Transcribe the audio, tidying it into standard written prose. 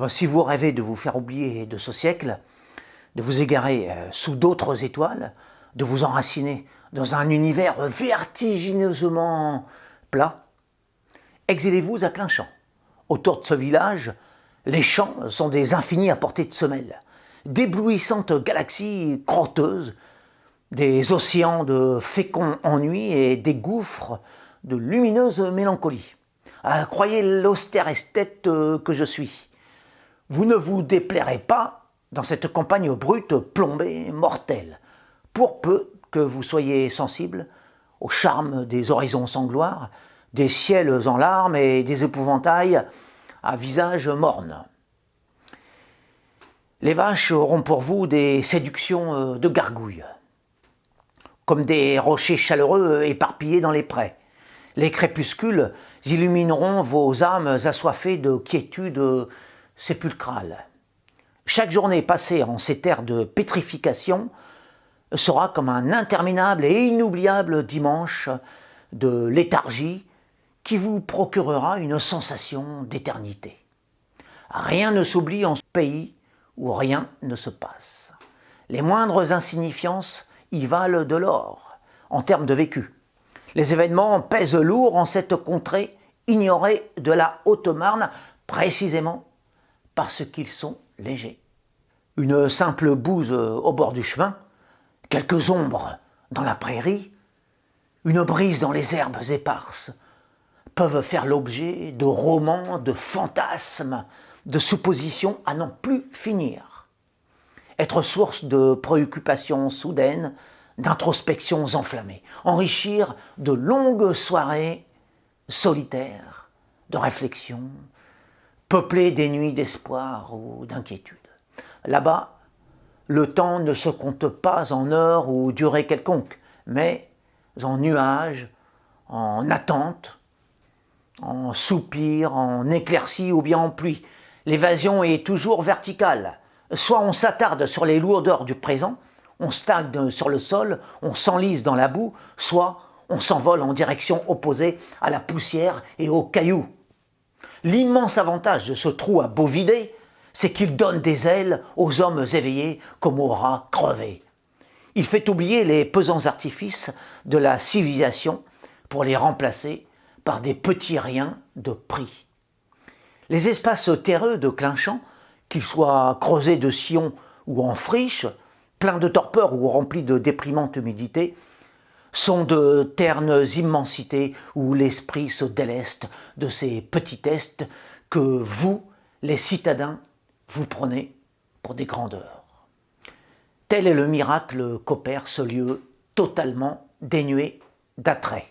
Si vous rêvez de vous faire oublier de ce siècle, de vous égarer sous d'autres étoiles, de vous enraciner dans un univers vertigineusement plat, exilez-vous à Clinchamp. Autour de ce village, les champs sont des infinis à portée de semelle, d'éblouissantes galaxies crotteuses, des océans de féconds ennuis et des gouffres de lumineuse mélancolie. Croyez l'austère esthète que je suis. Vous ne vous déplairez pas dans cette campagne brute, plombée, mortelle, pour peu que vous soyez sensible au charme des horizons sans gloire, des ciels en larmes et des épouvantails à visage morne. Les vaches auront pour vous des séductions de gargouilles, comme des rochers chaleureux éparpillés dans les prés. Les crépuscules illumineront vos âmes assoiffées de quiétude sépulcrale. Chaque journée passée en ces terres de pétrification sera comme un interminable et inoubliable dimanche de léthargie qui vous procurera une sensation d'éternité. Rien ne s'oublie en ce pays où rien ne se passe. Les moindres insignifiances y valent de l'or en termes de vécu. Les événements pèsent lourd en cette contrée ignorée de la Haute-Marne, précisément parce qu'ils sont légers. Une simple bouse au bord du chemin, quelques ombres dans la prairie, une brise dans les herbes éparses peuvent faire l'objet de romans, de fantasmes, de suppositions à n'en plus finir. Être source de préoccupations soudaines, d'introspections enflammées, enrichir de longues soirées solitaires, de réflexions, peuplées des nuits d'espoir ou d'inquiétude. Là-bas, le temps ne se compte pas en heures ou durée quelconque, mais en nuages, en attente, en soupirs, en éclaircies ou bien en pluie. L'évasion est toujours verticale. Soit on s'attarde sur les lourdeurs du présent, on stagne sur le sol, on s'enlise dans la boue, soit on s'envole en direction opposée à la poussière et aux cailloux. L'immense avantage de ce trou à bovider, c'est qu'il donne des ailes aux hommes éveillés comme aux rats crevés. Il fait oublier les pesants artifices de la civilisation pour les remplacer par des petits riens de prix. Les espaces terreux de Clinchamp, qu'ils soient creusés de sillons ou en friche, pleins de torpeur ou remplis de déprimante humidité, sont de ternes immensités où l'esprit se déleste de ces petitesses que vous, les citadins, vous prenez pour des grandeurs. Tel est le miracle qu'opère ce lieu totalement dénué d'attrait.